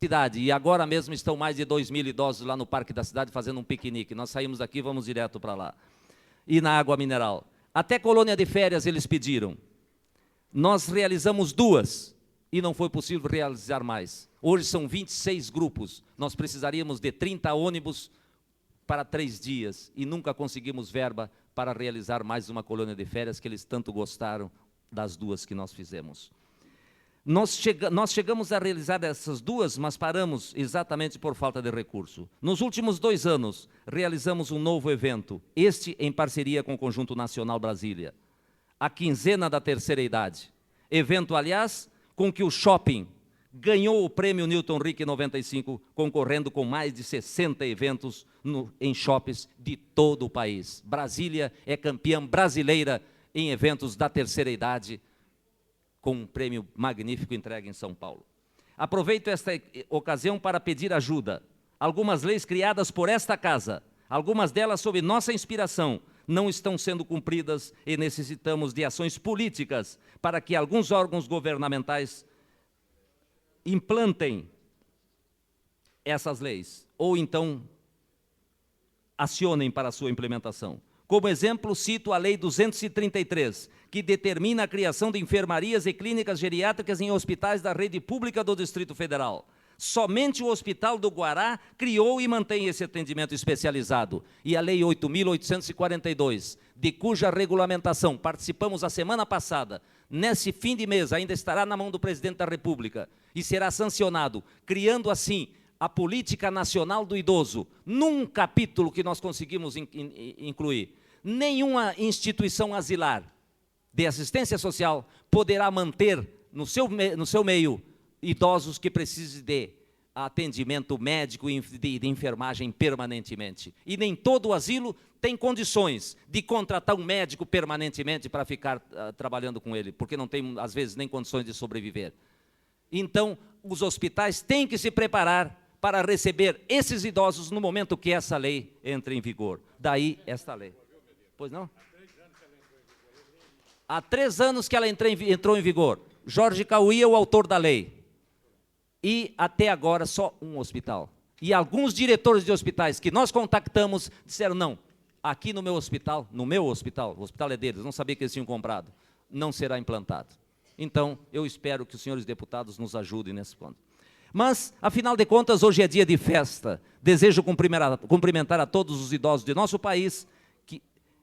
cidade, e agora mesmo estão mais de 2.000 idosos lá no Parque da Cidade fazendo um piquenique. Nós saímos daqui e vamos direto para lá. E na água mineral. Até colônia de férias eles pediram. Nós realizamos 2 e não foi possível realizar mais. Hoje são 26 grupos. Nós precisaríamos de 30 ônibus para 3 dias e nunca conseguimos verba para realizar mais uma colônia de férias que eles tanto gostaram das 2 que nós fizemos. Nós chegamos a realizar essas 2, mas paramos exatamente por falta de recurso. Nos últimos 2 anos, realizamos um novo evento, este em parceria com o Conjunto Nacional Brasília, a Quinzena da Terceira Idade. Evento, aliás, com que o shopping ganhou o prêmio Newton Rick 95, concorrendo com mais de 60 eventos em shoppings de todo o país. Brasília é campeã brasileira em eventos da terceira idade, com um prêmio magnífico entregue em São Paulo. Aproveito esta ocasião para pedir ajuda. Algumas leis criadas por esta casa, algumas delas sob nossa inspiração, não estão sendo cumpridas e necessitamos de ações políticas para que alguns órgãos governamentais implantem essas leis, ou então acionem para a sua implementação. Como exemplo, cito a Lei 233, que determina a criação de enfermarias e clínicas geriátricas em hospitais da rede pública do Distrito Federal. Somente o Hospital do Guará criou e mantém esse atendimento especializado. E a Lei 8.842, de cuja regulamentação participamos a semana passada, nesse fim de mês ainda estará na mão do Presidente da República e será sancionado, criando assim a Política Nacional do Idoso, num capítulo que nós conseguimos incluir. Nenhuma instituição asilar de assistência social poderá manter no seu meio idosos que precisem de atendimento médico e de enfermagem permanentemente. E nem todo asilo tem condições de contratar um médico permanentemente para ficar trabalhando com ele, porque não tem, às vezes, nem condições de sobreviver. Então, os hospitais têm que se preparar para receber esses idosos no momento que essa lei entre em vigor. Daí esta lei. Pois não? Há 3 anos que ela entrou em vigor. Jorge Cauí é o autor da lei. E até agora só um hospital. E alguns diretores de hospitais que nós contactamos disseram, não, aqui no meu hospital, o hospital é deles, não sabia que eles tinham comprado, não será implantado. Então, eu espero que os senhores deputados nos ajudem nesse ponto. Mas, afinal de contas, hoje é dia de festa. Desejo cumprimentar a todos os idosos de nosso país,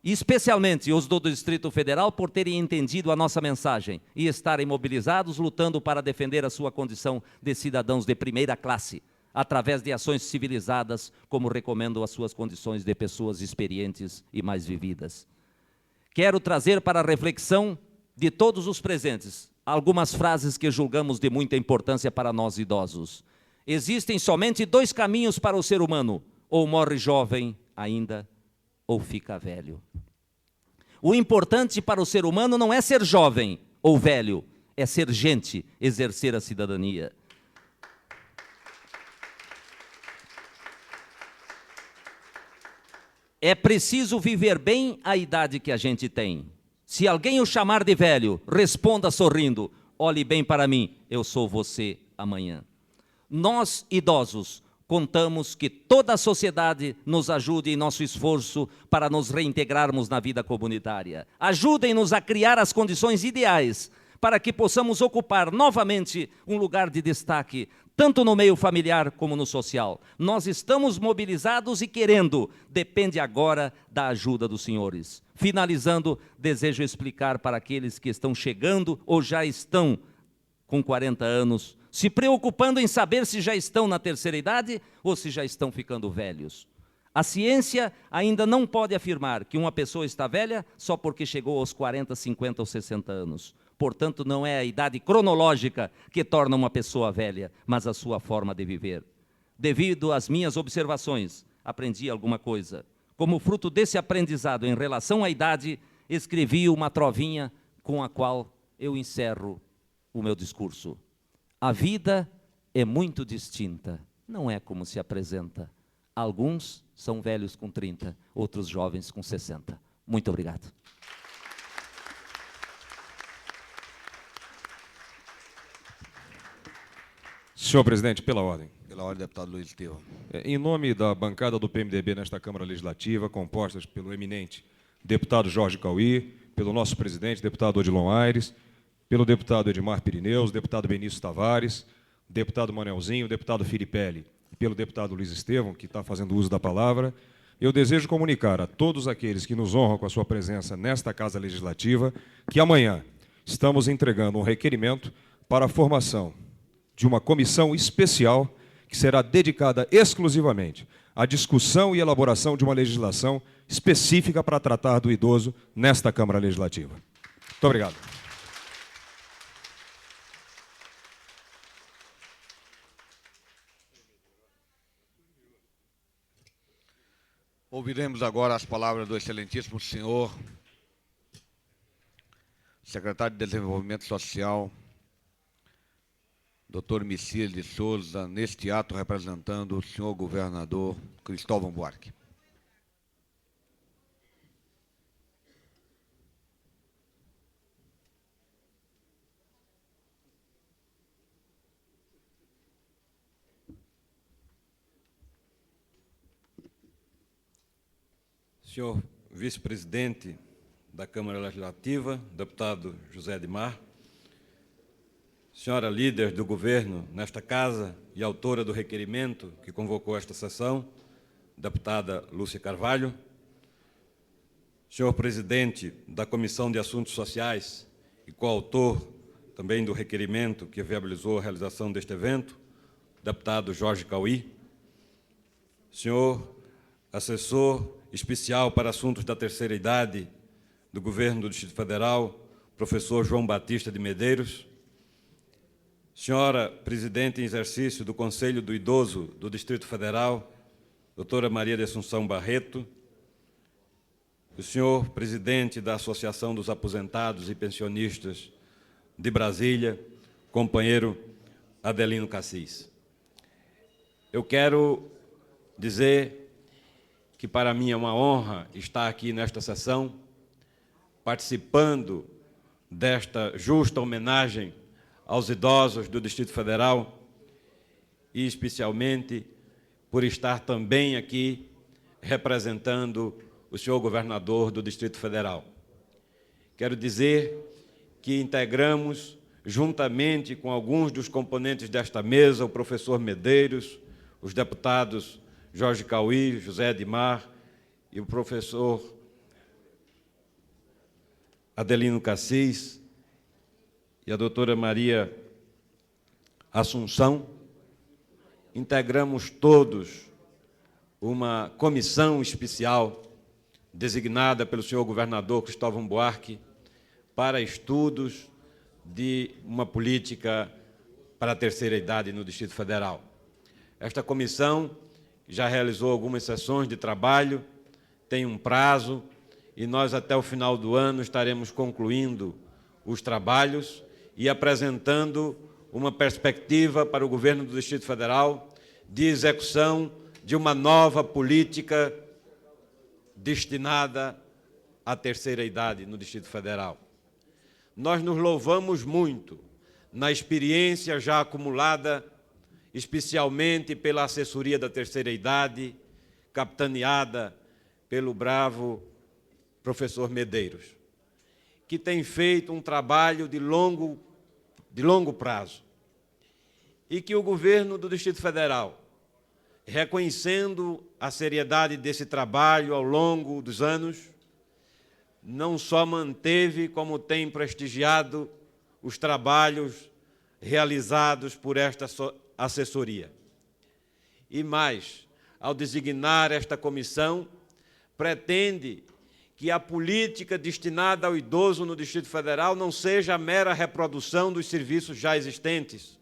especialmente os do Distrito Federal, por terem entendido a nossa mensagem e estarem mobilizados, lutando para defender a sua condição de cidadãos de primeira classe, através de ações civilizadas, como recomendam as suas condições de pessoas experientes e mais vividas. Quero trazer para a reflexão de todos os presentes algumas frases que julgamos de muita importância para nós idosos. Existem somente 2 caminhos para o ser humano, ou morre jovem ainda, ou fica velho. O importante para o ser humano não é ser jovem ou velho, é ser gente, exercer a cidadania. É preciso viver bem a idade que a gente tem. Se alguém o chamar de velho, responda sorrindo, olhe bem para mim, eu sou você amanhã. Nós, idosos, contamos que toda a sociedade nos ajude em nosso esforço para nos reintegrarmos na vida comunitária. Ajudem-nos a criar as condições ideais para que possamos ocupar novamente um lugar de destaque, tanto no meio familiar como no social. Nós estamos mobilizados e querendo, depende agora da ajuda dos senhores. Finalizando, desejo explicar para aqueles que estão chegando ou já estão com 40 anos, se preocupando em saber se já estão na terceira idade ou se já estão ficando velhos. A ciência ainda não pode afirmar que uma pessoa está velha só porque chegou aos 40, 50 ou 60 anos. Portanto, não é a idade cronológica que torna uma pessoa velha, mas a sua forma de viver. Devido às minhas observações, aprendi alguma coisa. Como fruto desse aprendizado em relação à idade, escrevi uma trovinha com a qual eu encerro o meu discurso. A vida é muito distinta, não é como se apresenta. Alguns são velhos com 30, outros jovens com 60. Muito obrigado. Senhor presidente, pela ordem. Pela ordem, deputado Luiz Estevão. Em nome da bancada do PMDB nesta Câmara Legislativa, compostas pelo eminente deputado Jorge Cauí, pelo nosso presidente, deputado Odilon Aires, pelo deputado Edmar Pirineus, deputado Benício Tavares, deputado Manelzinho, deputado Filipelli e pelo deputado Luiz Estevão, que está fazendo uso da palavra, eu desejo comunicar a todos aqueles que nos honram com a sua presença nesta Casa Legislativa que amanhã estamos entregando um requerimento para a formação de uma comissão especial que será dedicada exclusivamente à discussão e elaboração de uma legislação específica para tratar do idoso nesta Câmara Legislativa. Muito obrigado. Ouviremos agora as palavras do excelentíssimo senhor secretário de Desenvolvimento Social, Dr. Messias de Souza, neste ato representando o senhor governador Cristóvão Buarque. Senhor vice-presidente da Câmara Legislativa, deputado José Edmar, senhora líder do governo nesta casa e autora do requerimento que convocou esta sessão, deputada Lúcia Carvalho, senhor presidente da Comissão de Assuntos Sociais e coautor também do requerimento que viabilizou a realização deste evento, deputado Jorge Cauí, senhor assessor especial para assuntos da terceira idade do Governo do Distrito Federal, professor João Batista de Medeiros, senhora presidente em exercício do Conselho do Idoso do Distrito Federal, doutora Maria de Assunção Barreto, o senhor presidente da Associação dos Aposentados e Pensionistas de Brasília, companheiro Adelino Cassis. Eu quero dizer que para mim é uma honra estar aqui nesta sessão, participando desta justa homenagem aos idosos do Distrito Federal e, especialmente, por estar também aqui representando o senhor governador do Distrito Federal. Quero dizer que integramos, juntamente com alguns dos componentes desta mesa, o professor Medeiros, os deputados Jorge Cauí, José Edmar e o professor Adelino Cassis e a doutora Maria Assunção, integramos todos uma comissão especial designada pelo senhor governador Cristóvão Buarque para estudos de uma política para a terceira idade no Distrito Federal. Esta comissão já realizou algumas sessões de trabalho, tem um prazo, e nós, até o final do ano, estaremos concluindo os trabalhos e apresentando uma perspectiva para o governo do Distrito Federal de execução de uma nova política destinada à terceira idade no Distrito Federal. Nós nos louvamos muito na experiência já acumulada, especialmente pela assessoria da terceira idade, capitaneada pelo bravo professor Medeiros, que tem feito um trabalho de longo prazo, e que o governo do Distrito Federal, reconhecendo a seriedade desse trabalho ao longo dos anos, não só manteve, como tem prestigiado os trabalhos realizados por esta assessoria. E mais, ao designar esta comissão, pretende que a política destinada ao idoso no Distrito Federal não seja a mera reprodução dos serviços já existentes.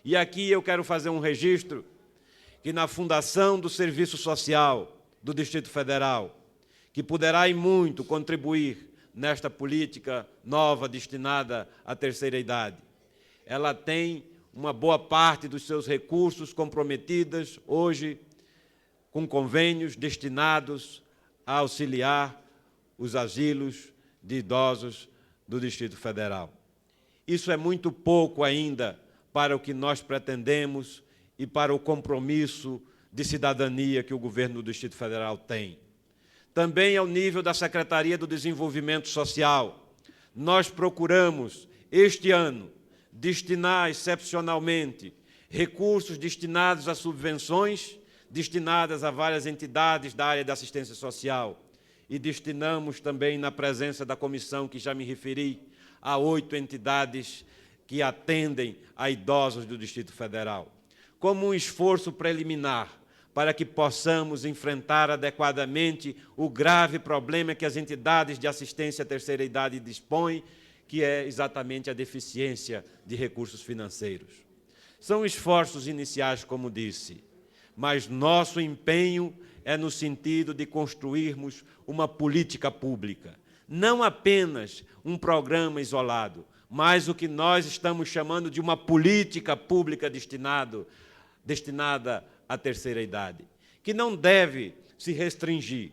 E aqui eu quero fazer um registro que na fundação do Serviço Social do Distrito Federal, que poderá e muito contribuir nesta política nova destinada à terceira idade, ela tem uma boa parte dos seus recursos comprometidas hoje com convênios destinados a auxiliar os asilos de idosos do Distrito Federal. Isso é muito pouco ainda para o que nós pretendemos e para o compromisso de cidadania que o governo do Distrito Federal tem. Também ao nível da Secretaria do Desenvolvimento Social, nós procuramos, este ano, destinar excepcionalmente recursos destinados a subvenções, destinadas a várias entidades da área da assistência social, e destinamos também, na presença da comissão que já me referi, a 8 entidades que atendem a idosos do Distrito Federal, como um esforço preliminar para que possamos enfrentar adequadamente o grave problema que as entidades de assistência à terceira idade dispõem, que é exatamente a deficiência de recursos financeiros. São esforços iniciais, como disse, mas nosso empenho é no sentido de construirmos uma política pública, não apenas um programa isolado, mas o que nós estamos chamando de uma política pública destinada à terceira idade, que não deve se restringir,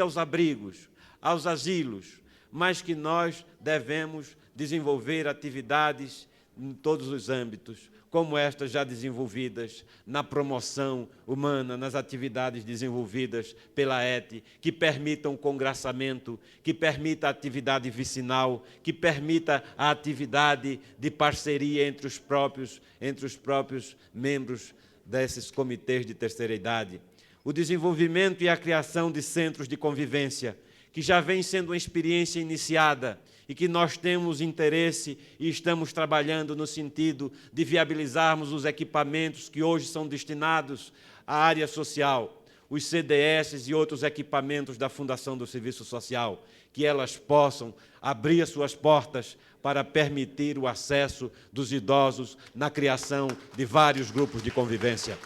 aos abrigos, aos asilos, mas que nós devemos desenvolver atividades em todos os âmbitos, como estas já desenvolvidas na promoção humana, nas atividades desenvolvidas pela ETE, que permitam o congraçamento, que permita a atividade vicinal, que permita a atividade de parceria entre os próprios membros desses comitês de terceira idade. O desenvolvimento e a criação de centros de convivência, que já vem sendo uma experiência iniciada e que nós temos interesse e estamos trabalhando no sentido de viabilizarmos os equipamentos que hoje são destinados à área social, os CDS e outros equipamentos da Fundação do Serviço Social, que elas possam abrir as suas portas para permitir o acesso dos idosos na criação de vários grupos de convivência.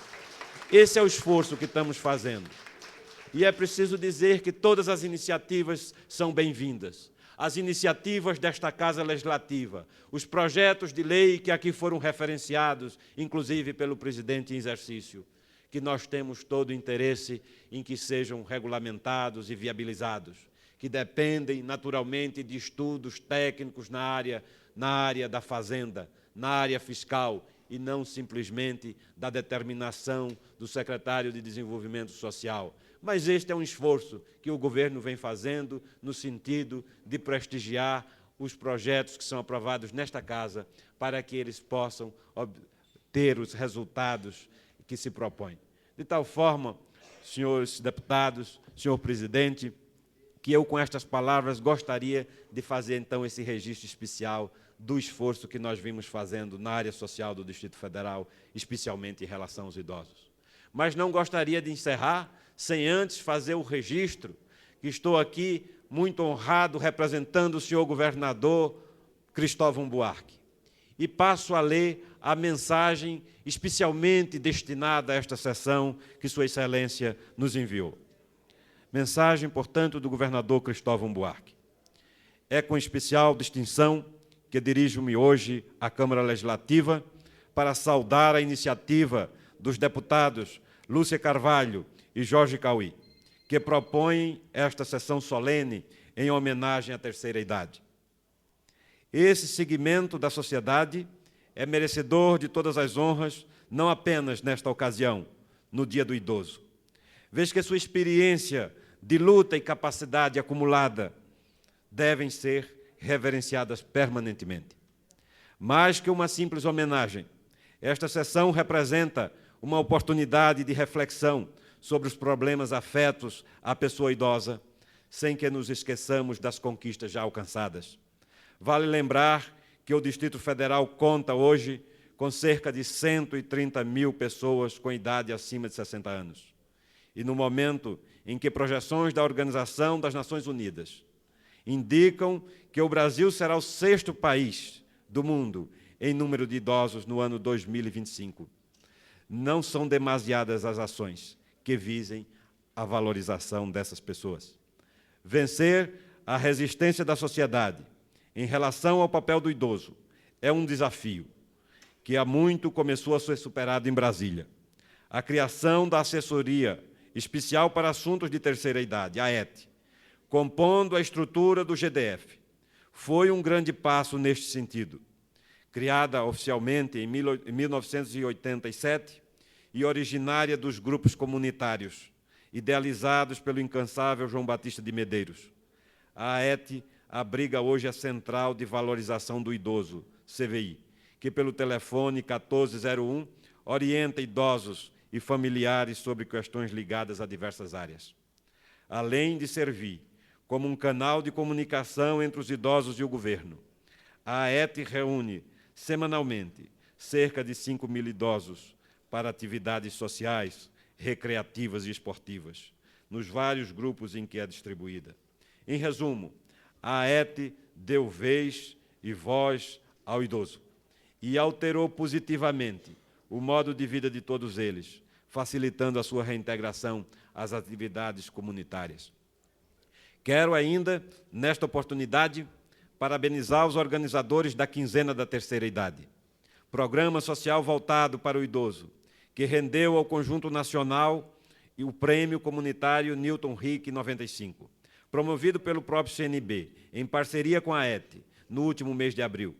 Esse é o esforço que estamos fazendo. E é preciso dizer que todas as iniciativas são bem-vindas. As iniciativas desta Casa Legislativa, os projetos de lei que aqui foram referenciados, inclusive pelo presidente em exercício, que nós temos todo o interesse em que sejam regulamentados e viabilizados, que dependem, naturalmente, de estudos técnicos na área da fazenda, na área fiscal, e não simplesmente da determinação do secretário de Desenvolvimento Social. Mas este é um esforço que o governo vem fazendo no sentido de prestigiar os projetos que são aprovados nesta Casa para que eles possam ter os resultados que se propõem. De tal forma, senhores deputados, senhor presidente, que eu, com estas palavras, gostaria de fazer, então, esse registro especial do esforço que nós vimos fazendo na área social do Distrito Federal, especialmente em relação aos idosos. Mas não gostaria de encerrar sem antes fazer o registro, que estou aqui muito honrado representando o senhor governador Cristóvão Buarque. E passo a ler a mensagem especialmente destinada a esta sessão que Sua Excelência nos enviou. Mensagem, portanto, do governador Cristóvão Buarque. É com especial distinção que dirijo-me hoje à Câmara Legislativa para saudar a iniciativa dos deputados Lúcia Carvalho e Jorge Cauí, que propõem esta sessão solene em homenagem à terceira idade. Esse segmento da sociedade é merecedor de todas as honras, não apenas nesta ocasião, no Dia do Idoso, vez que sua experiência de luta e capacidade acumulada devem ser reverenciadas permanentemente. Mais que uma simples homenagem, esta sessão representa uma oportunidade de reflexão sobre os problemas afetos à pessoa idosa, sem que nos esqueçamos das conquistas já alcançadas. Vale lembrar que o Distrito Federal conta hoje com cerca de 130 mil pessoas com idade acima de 60 anos. E no momento em que projeções da Organização das Nações Unidas indicam que o Brasil será o 6º país do mundo em número de idosos no ano 2025, não são demasiadas as ações que visem a valorização dessas pessoas. Vencer a resistência da sociedade em relação ao papel do idoso é um desafio que há muito começou a ser superado em Brasília. A criação da Assessoria Especial para Assuntos de Terceira Idade, a ETE, compondo a estrutura do GDF, foi um grande passo neste sentido. criada oficialmente em 1987 e originária dos grupos comunitários, idealizados pelo incansável João Batista de Medeiros. A AET abriga hoje a Central de Valorização do Idoso, CVI, que pelo telefone 1401 orienta idosos e familiares sobre questões ligadas a diversas áreas. Além de servir como um canal de comunicação entre os idosos e o governo, a AET reúne semanalmente cerca de 5.000 idosos para atividades sociais, recreativas e esportivas, nos vários grupos em que é distribuída. Em resumo, a AET deu vez e voz ao idoso e alterou positivamente o modo de vida de todos eles, facilitando a sua reintegração às atividades comunitárias. Quero ainda, nesta oportunidade, parabenizar os organizadores da Quinzena da Terceira Idade, programa social voltado para o idoso, que rendeu ao Conjunto Nacional o Prêmio Comunitário Newton Rick 95, promovido pelo próprio CNB, em parceria com a AET, no último mês de abril.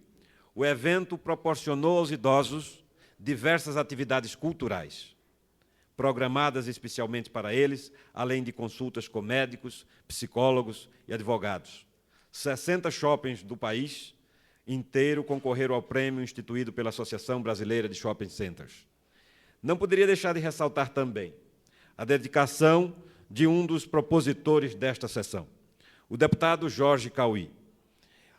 O evento proporcionou aos idosos diversas atividades culturais, programadas especialmente para eles, além de consultas com médicos, psicólogos e advogados. 60 shoppings do país inteiro concorreram ao prêmio instituído pela Associação Brasileira de Shopping Centers. Não poderia deixar de ressaltar também a dedicação de um dos propositores desta sessão, o deputado Jorge Cauí,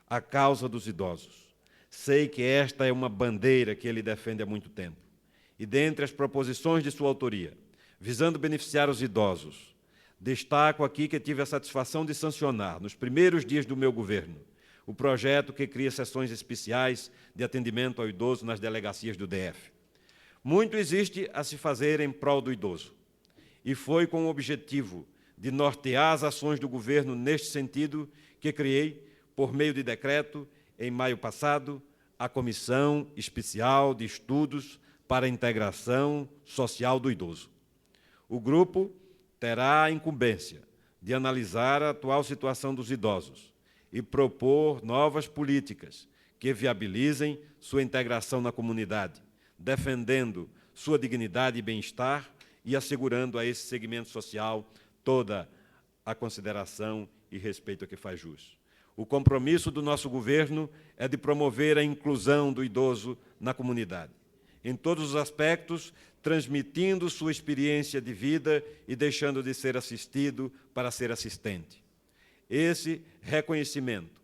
à causa dos idosos. Sei que esta é uma bandeira que ele defende há muito tempo. E dentre as proposições de sua autoria, visando beneficiar os idosos, destaco aqui que tive a satisfação de sancionar, nos primeiros dias do meu governo, o projeto que cria sessões especiais de atendimento ao idoso nas delegacias do DF. Muito existe a se fazer em prol do idoso, e foi com o objetivo de nortear as ações do governo neste sentido que criei, por meio de decreto, em maio passado, a Comissão Especial de Estudos para a Integração Social do Idoso. O grupo terá a incumbência de analisar a atual situação dos idosos e propor novas políticas que viabilizem sua integração na comunidade, defendendo sua dignidade e bem-estar e assegurando a esse segmento social toda a consideração e respeito a que faz jus. O compromisso do nosso governo é de promover a inclusão do idoso na comunidade, em todos os aspectos, transmitindo sua experiência de vida e deixando de ser assistido para ser assistente. Esse reconhecimento,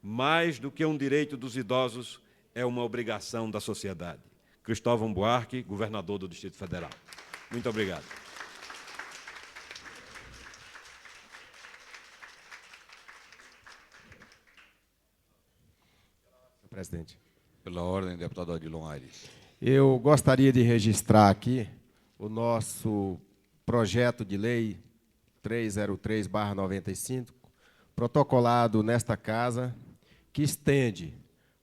mais do que um direito dos idosos, é uma obrigação da sociedade. Cristóvão Buarque, governador do Distrito Federal. Muito obrigado. Presidente. Pela ordem, deputado Odilon Aires. Eu gostaria de registrar aqui o nosso projeto de lei 303/95, protocolado nesta casa, que estende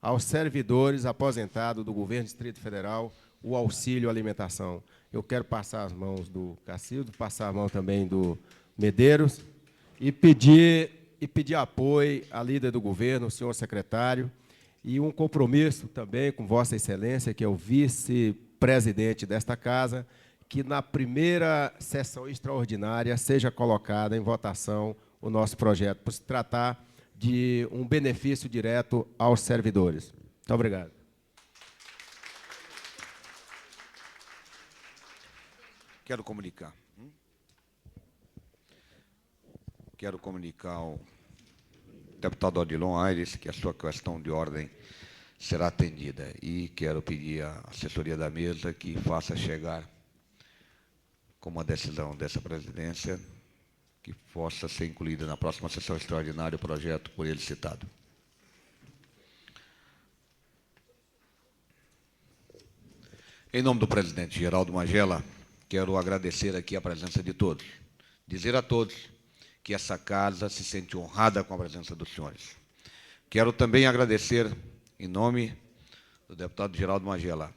aos servidores aposentados do Governo do Distrito Federal o auxílio alimentação. Eu quero passar as mãos do Cacildo, passar a mão também do Medeiros e pedir apoio à líder do governo, o senhor secretário, e um compromisso também com Vossa Excelência, que é o vice-presidente desta casa, que na primeira sessão extraordinária seja colocada em votação o nosso projeto, por se tratar de um benefício direto aos servidores. Muito obrigado. Quero comunicar ao deputado Odilon Aires que a sua questão de ordem será atendida. E quero pedir à assessoria da mesa que faça chegar, como uma decisão dessa presidência, que possa ser incluída na próxima sessão extraordinária o projeto por ele citado. Em nome do presidente Geraldo Magela, quero agradecer aqui a presença de todos, dizer a todos que essa casa se sente honrada com a presença dos senhores. Quero também agradecer, em nome do deputado Geraldo Magela,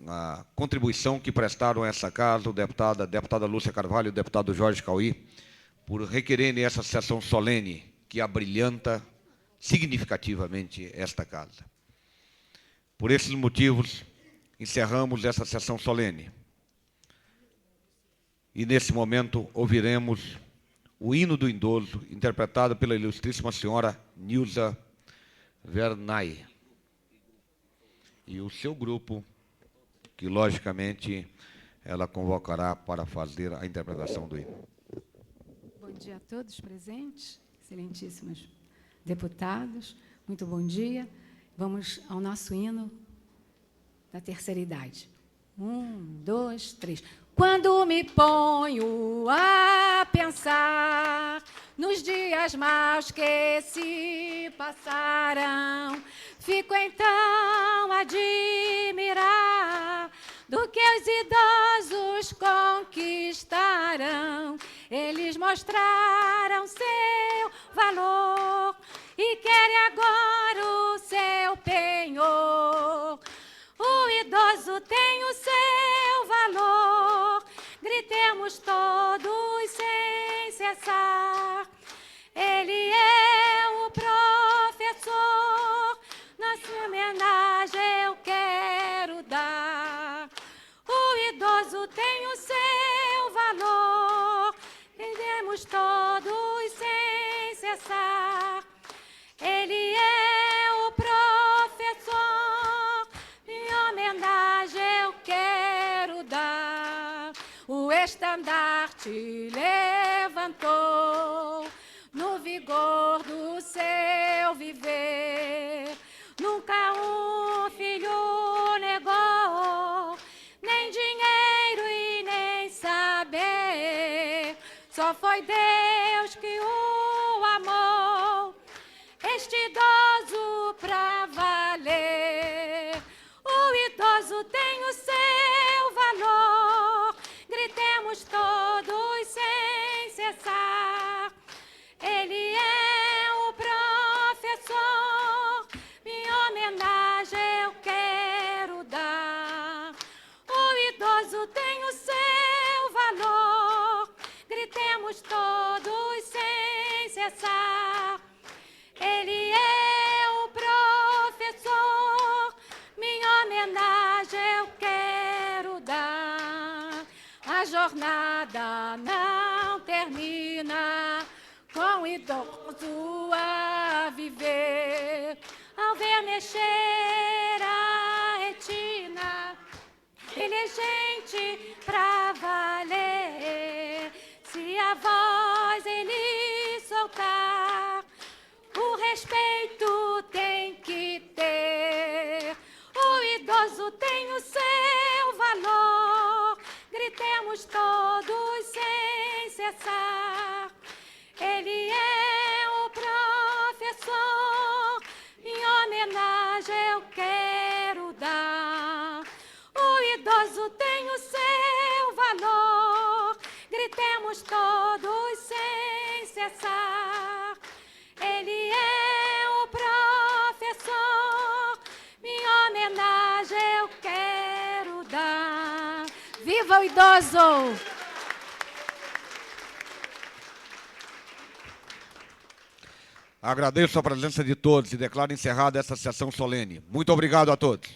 a contribuição que prestaram a essa casa, a deputada Lúcia Carvalho e o deputado Jorge Cauí, por requererem essa sessão solene que abrilhanta significativamente esta casa. Por esses motivos, encerramos essa sessão solene. E, nesse momento, ouviremos o hino do idoso, interpretado pela ilustríssima senhora Nilza Vernay. E o seu grupo, que, logicamente, ela convocará para fazer a interpretação do hino. Bom dia a todos presentes, excelentíssimos deputados, muito bom dia. Vamos ao nosso hino da terceira idade. 1, 2, 3. Quando me ponho a pensar nos dias maus que se passaram, fico então a admirar do que os idosos conquistaram. Eles mostraram seu valor e querem agora o seu penhor. O idoso tem o seu valor, gritemos todos sem cessar. Ele é o professor, nossa homenagem eu quero dar. O idoso tem o seu valor, gritemos todos sem cessar. Ele é o professor, minha homenagem eu quero dar. O estandarte levantou no vigor do seu viver. Nunca um filho negou, nem dinheiro e nem saber. Só foi Deus que o amou, este idoso pra valer. O idoso tem o seu valor, gritemos todos sem cessar. Ele é o professor, minha homenagem eu quero dar. O idoso tem o seu valor, gritemos todos sem cessar. Ele é o professor, minha homenagem eu quero dar. A jornada não termina com o idoso a viver. Ao ver mexer a retina, ele é gente pra valer. Se a voz ele soltar, o respeito tem que ter. O idoso tem o seu valor, gritemos todos sem cessar. Ele é o professor, minha homenagem eu quero dar. O idoso tem o seu valor, gritemos todos sem cessar. Ele é o professor, minha homenagem eu quero dar. Viva o idoso! Agradeço a presença de todos e declaro encerrada essa sessão solene. Muito obrigado a todos.